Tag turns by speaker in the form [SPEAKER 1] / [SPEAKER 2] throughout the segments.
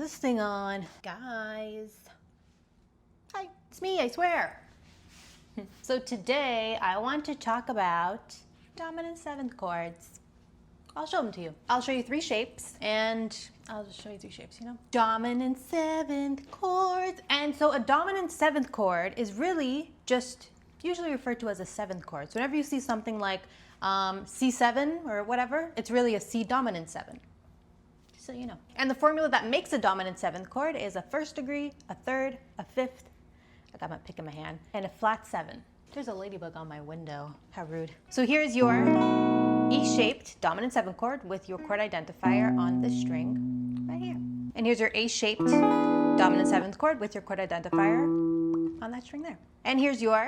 [SPEAKER 1] this thing on? Guys. Hi, it's me, I swear. So today I want to talk about dominant seventh chords. I'll show them to you. I'll show you 3 shapes and I'll just show you 3 shapes, you know? Dominant seventh chords. And so a dominant seventh chord is really just usually referred to as a 7th chord. So whenever you see something like C7 or whatever, it's really a C dominant 7. Just so you know. And the formula that makes a dominant 7th chord is a 1st degree, a 3rd, a 5th, I got my pick in my hand, and a flat 7. There's a ladybug on my window. How rude. So here's your E-shaped dominant 7th chord with your chord identifier on the string right here. And here's your A-shaped dominant 7th chord with your chord identifier on that string there. And here's your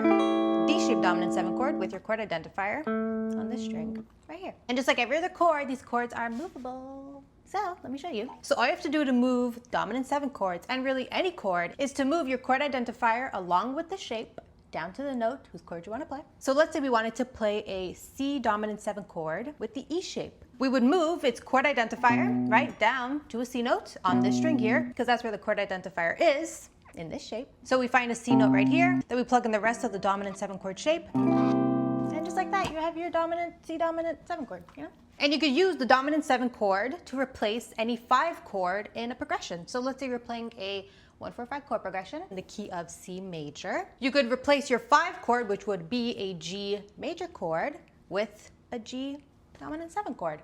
[SPEAKER 1] D-shaped dominant 7th chord with your chord identifier on this string right here. And just like every other chord, these chords are movable. So let me show you. So all you have to do to move dominant 7 chords, and really any chord, is to move your chord identifier along with the shape down to the note whose chord you want to play. So let's say we wanted to play a C dominant 7 chord with the E shape. We would move its chord identifier right down to a C note on this string here, because that's where the chord identifier is, in this shape. So we find a C note right here, then we plug in the rest of the dominant 7 chord shape, and just like that, you have your dominant C dominant 7 chord, you know? And you could use the dominant 7 chord to replace any 5 chord in a progression. So let's say you're playing a 1-4-5 chord progression in the key of C major. You could replace your 5 chord, which would be a G major chord, with a G dominant 7 chord.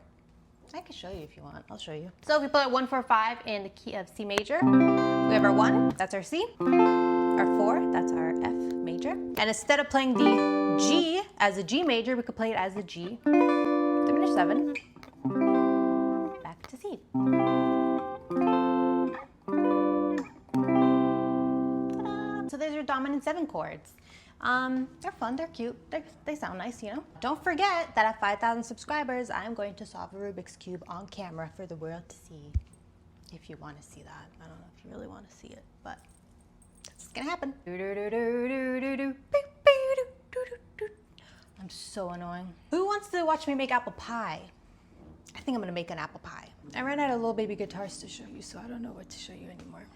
[SPEAKER 1] I can show you if you want. I'll show you. So if we play a 1-4-5 in the key of C major, we have our 1, that's our C. Our 4, that's our F major. And instead of playing the G as a G major, we could play it as a G diminished 7, back to C. So there's your dominant 7 chords. They're fun, they're cute, they sound nice, you know? Don't forget that at 5,000 subscribers, I'm going to solve a Rubik's Cube on camera for the world to see. If you want to see that. I don't know if you really want to see it, but it's gonna happen. I'm so annoying. Who wants to watch me make apple pie? I think I'm gonna make an apple pie. I ran out of little baby guitars to show you, so I don't know what to show you anymore.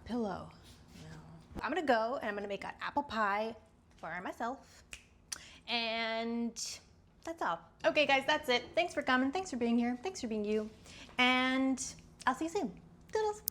[SPEAKER 1] Pillow. No. I'm gonna go and I'm gonna make an apple pie for myself. And that's all. Okay guys, that's it. Thanks for coming, thanks for being here, thanks for being you. And I'll see you soon. Doodles.